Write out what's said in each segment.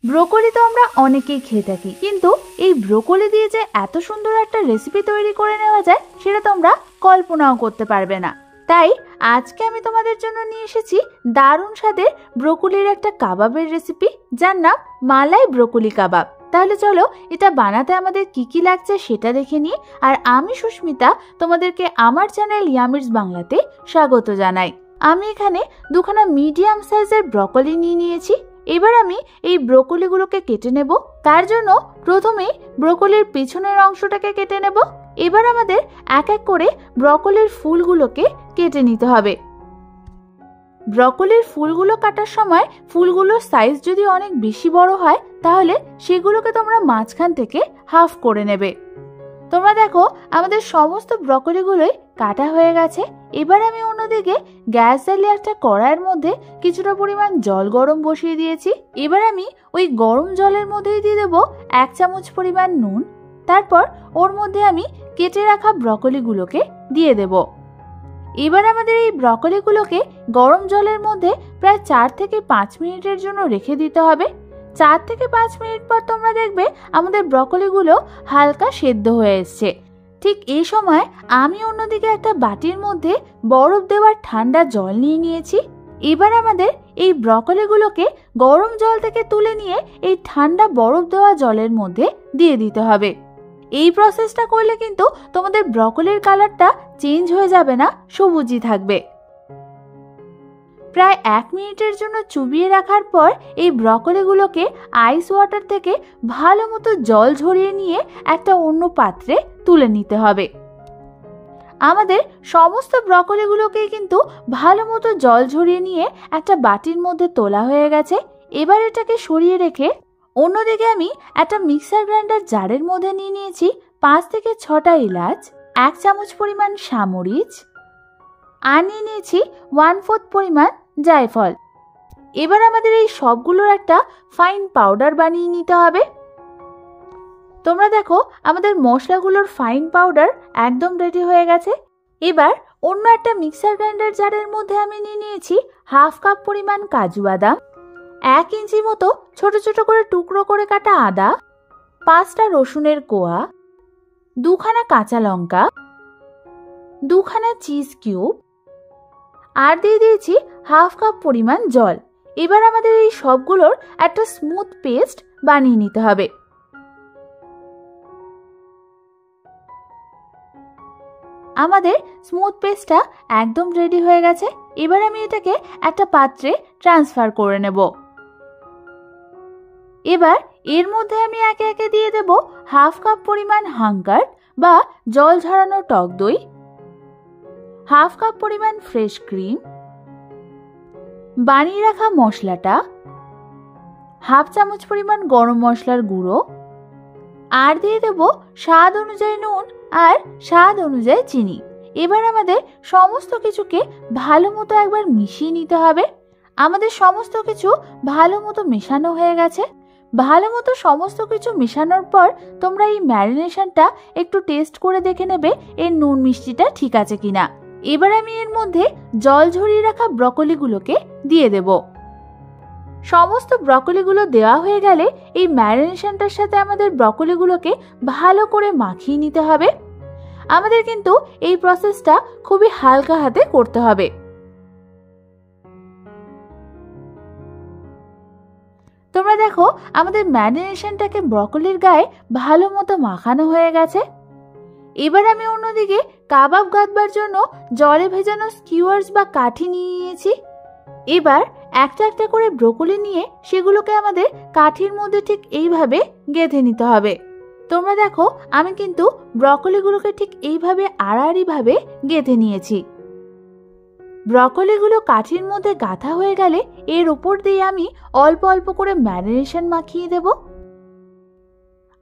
Broccoli তো আমরা অনেকেই খেয়ে থাকি, কিন্তু এই ব্রোকলি দিয়ে যে এত সুন্দর একটা রেসিপি তৈরি করে নেওয়া যায় সেটা তোমরা কল্পনাও করতে পারবে না। তাই আজকে আমি তোমাদের জন্য নিয়ে এসেছি দারুণ স্বাদের ব্রোকলির একটা কাবাবের রেসিপি, যার নাম মালাই ব্রোকলি কাবাব। তাহলে চলো এটা বানাতে আমাদের কি কি লাগছে সেটা দেখে নিই। আর আমি সুস্মিতা তোমাদেরকে আমার চ্যানেল ইয়ামিরস বাংলাতে স্বাগত জানাই। আমি এখানে দুখানা মিডিয়াম সাইজের ব্রোকলি নিয়ে নিয়েছি। এবার আমি এই ব্রোকলিগুলোকে কেটে নেব। তার জন্য প্রথমেই ব্রোকলির পিছনের অংশটাকে কেটে নেব। এবার আমাদের এক এক করে ব্রোকলির ফুলগুলোকে কেটে নিতে হবে। ব্রোকলির ফুলগুলো কাটার সময় ফুলগুলোর সাইজ যদি অনেক বেশি বড় হয় তাহলে সেগুলোকে তোমরা মাঝখান থেকে হাফ করে নেবে। তোমরা দেখো আমাদের সমস্ত ব্রোকলিগুলোই কাটা হয়ে গেছে। এবার আমি অন্যদিকে গ্যাস জ্বালিয়ে একটা কড়াইয়ের মধ্যে কিছুটা পরিমাণ জল গরম বসিয়ে দিয়েছি। এবার আমি ওই গরম জলের মধ্যেই দিয়ে দেবো 1 চামচ পরিমাণ নুন। তারপর ওর মধ্যে আমি কেটে রাখা ব্রোকলিগুলোকে দিয়ে দেব। এবার আমাদের এই ব্রোকলিগুলোকে গরম জলের মধ্যে প্রায় 4 থেকে 5 মিনিটের জন্য রেখে দিতে হবে। 4 থেকে 5 মিনিট পর তোমরা দেখবে আমাদের ব্রোকলিগুলো হালকা সেদ্ধ হয়ে এসছে। ঠিক এই সময় আমি অন্যদিকে একটা বাটির মধ্যে বরফ দেওয়ার ঠান্ডা জল নিয়ে নিয়েছি। এবার আমাদের এই ব্রোকলিগুলোকে গরম জল থেকে তুলে নিয়ে এই ঠান্ডা বরফ দেওয়া জলের মধ্যে দিয়ে দিতে হবে। এই প্রসেসটা করলে কিন্তু তোমাদের ব্রোকলির কালারটা চেঞ্জ হয়ে যাবে না, সবুজই থাকবে। প্রায় 1 মিনিটের জন্য চুবিয়ে রাখার পর এই ব্রোকলিগুলোকে আইস ওয়াটার থেকে ভালো মতো জল ঝরিয়ে নিয়ে একটা অন্য পাত্রে তুলে নিতে হবে। আমাদের সমস্ত ব্রোকলিগুলোকেই কিন্তু ভালো মতো জল ঝরিয়ে নিয়ে একটা বাটির মধ্যে তোলা হয়ে গেছে। এবার এটাকে সরিয়ে রেখে অন্যদিকে আমি একটা মিক্সার গ্রাইন্ডার জারের মধ্যে নিয়ে নিয়েছি 5 থেকে 6টা এলাচ, 1 চামচ পরিমাণ সামরিচ, আর নিয়ে নিয়েছি 1/4 পরিমাণ জায়ফল। এবার আমাদের এই সবগুলোর একটা ফাইন পাউডার বানিয়ে নিতে হবে। তোমরা দেখো আমাদের মশলাগুলোর ফাইন পাউডার একদম রেডি হয়ে গেছে। এবার অন্য একটা মিক্সার গ্রাইন্ডার জারের মধ্যে আমি নিয়ে নিয়েছি 1/2 কাপ পরিমাণ কাজু বাদাম, 1 ইঞ্চি মতো ছোট ছোট করে টুকরো করে কাটা আদা, 5টা রসুনের কোয়া, 2খানা কাঁচা লঙ্কা, 2খানা চিজ কিউব, আর দিয়ে দিয়েছি 1/2 কাপ পরিমাণ জল। এবার আমাদের এই সবগুলোর একটা স্মুথ পেস্ট বানিয়ে নিতে হবে। আমাদের স্মুথ পেস্টটা একদম রেডি হয়ে গেছে। এবার আমি এটাকে একটা পাত্রে ট্রান্সফার করে নেব। এবার এর মধ্যে আমি একে একে দিয়ে দেব 1/2 কাপ পরিমাণ হাঙ্গার বা জল ঝরানো টক দই, 1/2 কাপ পরিমাণ ফ্রেশ ক্রিম, বানিয়ে রাখা মশলাটা, 1/2 চামচ পরিমাণ গরম মশলার গুঁড়ো, আর দিয়ে দেব স্বাদ অনুযায়ী নুন আর স্বাদ অনুযায়ী চিনি। এবার আমাদের সমস্ত কিছুকে ভালো মতো একবার মিশিয়ে নিতে হবে। আমাদের সমস্ত কিছু ভালো মতো মেশানো হয়ে গেছে। ভালো মতো সমস্ত কিছু মেশানোর পর তোমরা এই ম্যারিনেশনটা একটু টেস্ট করে দেখে নেবে এর নুন মিষ্টিটা ঠিক আছে কিনা। এবার আমি এর মধ্যে জল ঝরিয়ে রাখা ব্রোকলিগুলোকে দিয়ে দেব। সমস্ত ব্রোকলিগুলো দেওয়া হয়ে গেলে এই ম্যারিনেশনটার সাথে আমাদের ব্রোকলিগুলোকে ভালো করে মাখিয়ে নিতে হবে। আমাদের কিন্তু এই প্রসেসটা খুবই হালকা হাতে করতে হবে। তোমরা দেখো আমাদের ম্যারিনেশনটাকে ব্রোকলির গায়ে ভালো মতো মাখানো হয়ে গেছে। এবার আমি অন্যদিকে কাবাব গাঁথবার জন্য জলে ভেজানো স্কিওয়ার্স বা কাঠি নিয়ে নিয়েছি। এবার একটা একটা করে ব্রোকলি নিয়ে সেগুলোকে আমাদের কাঠির মধ্যে ঠিক এইভাবে গেঁথে নিতে হবে। তোমরা দেখো আমি কিন্তু ব্রোকলিগুলোকে ঠিক এইভাবে আড়াআড়ি ভাবে গেঁথে নিয়েছি। ব্রোকলিগুলো কাঠির মধ্যে গাঁথা হয়ে গেলে এর উপর দিয়ে আমি অল্প অল্প করে ম্যারিনেশন মাখিয়ে দেব।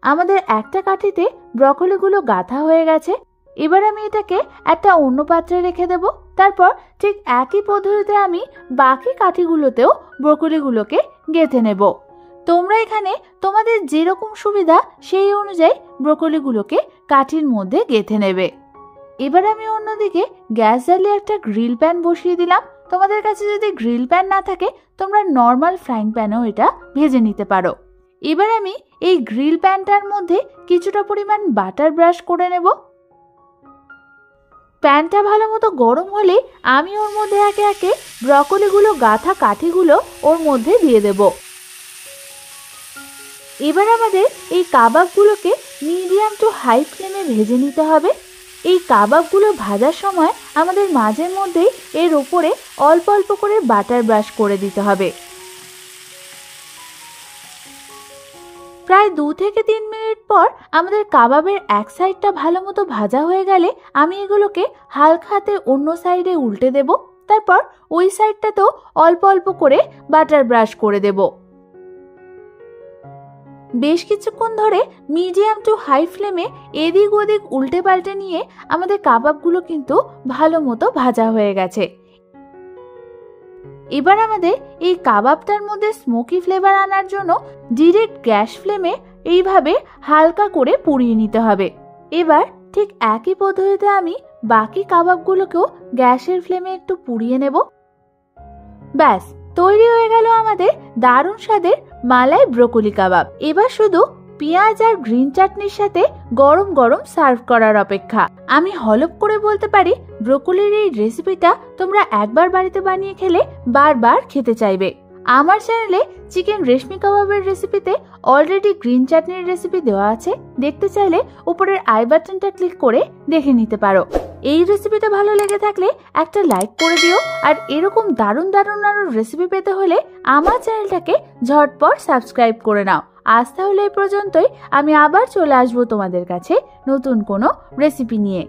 আমাদের একটা কাঠিতে ব্রোকলিগুলো গাঁথা হয়ে গেছে। এবার আমি এটাকে একটা অন্য পাত্রে রেখে দেব। তারপর ঠিক একই পদ্ধতিতে আমি বাকি কাঠিগুলোতেও ব্রোকলিগুলোকে গেঁথে নেব। তোমরা এখানে তোমাদের যেরকম সুবিধা সেই অনুযায়ী ব্রোকলিগুলোকে কাঠির মধ্যে গেঁথে নেবে। এবার আমি অন্যদিকে গ্যাস জ্বালিয়ে একটা গ্রিল প্যান বসিয়ে দিলাম। তোমাদের কাছে যদি গ্রিল প্যান না থাকে তোমরা নর্মাল ফ্রাইং প্যানেও এটা ভেজে নিতে পারো। এবার আমি এই গ্রিল প্যানটার মধ্যে কিছুটা পরিমাণ বাটার ব্রাশ করে নেব। প্যানটা ভালো মতো গরম হলে আমি ওর মধ্যে একে একে ব্রকলিগুলো গাঁথা কাঠিগুলো ওর মধ্যে দিয়ে দেব। এবার আমাদের এই কাবাবগুলোকে মিডিয়াম টু হাই ফ্লেমে ভেজে নিতে হবে। এই কাবাবগুলো ভাজার সময় আমাদের মাঝে মধ্যেই এর উপরে অল্প অল্প করে বাটার ব্রাশ করে দিতে হবে। প্রায় 2 থেকে 3 মিনিট পর আমাদের কাবাবের এক সাইডটা ভালো মতো ভাজা হয়ে গেলে আমি এগুলোকে হালকা হাতে অন্য সাইডে উল্টে দেব। তারপর ওই সাইডটাতেও অল্প অল্প করে বাটার ব্রাশ করে দেব। বেশ কিছুক্ষণ ধরে মিডিয়াম টু হাই ফ্লেমে এদিক ওদিক উল্টে পাল্টে নিয়ে আমাদের কাবাবগুলো কিন্তু ভালো মতো ভাজা হয়ে গেছে। এবার আমাদের এই কাবাবটার মধ্যে স্মোকি ফ্লেভার আনার জন্য ডিরেক্ট গ্যাস ফ্লেমে এইভাবে হালকা করে পুড়িয়ে নিতে হবে। এবার ঠিক একই পদ্ধতিতে আমি বাকি কাবাবগুলোকেও গ্যাসের ফ্লেমে একটু পুড়িয়ে নেব। ব্যাস, তৈরি হয়ে গেল আমাদের দারুণ স্বাদের মালাই ব্রোকলি কাবাব। এবার শুধু পেঁয়াজ আর গ্রিন চাটনির সাথে গরম গরম সার্ভ করার অপেক্ষা। আমি হলপ করে বলতে পারি, ব্রোকলির এই রেসিপিটা তোমরা একবার বাড়িতে বানিয়ে খেলে বারবার খেতে চাইবে। আমার চ্যানেলে চিকেন রেশমি কাবাবের রেসিপিতে অলরেডি গ্রিন চাটনির রেসিপি দেওয়া আছে, দেখতে চাইলে উপরের আই বাটনটা ক্লিক করে দেখে নিতে পারো। এই রেসিপিটা ভালো লেগে থাকলে একটা লাইক করে দিও, আর এরকম দারুণ দারুণ আরো রেসিপি পেতে হলে আমার চ্যানেলটাকে ঝটপট সাবস্ক্রাইব করে নাও। আজ তাহলে এই পর্যন্তই, আমি আবার চলে আসবো তোমাদের কাছে নতুন কোনো রেসিপি নিয়ে।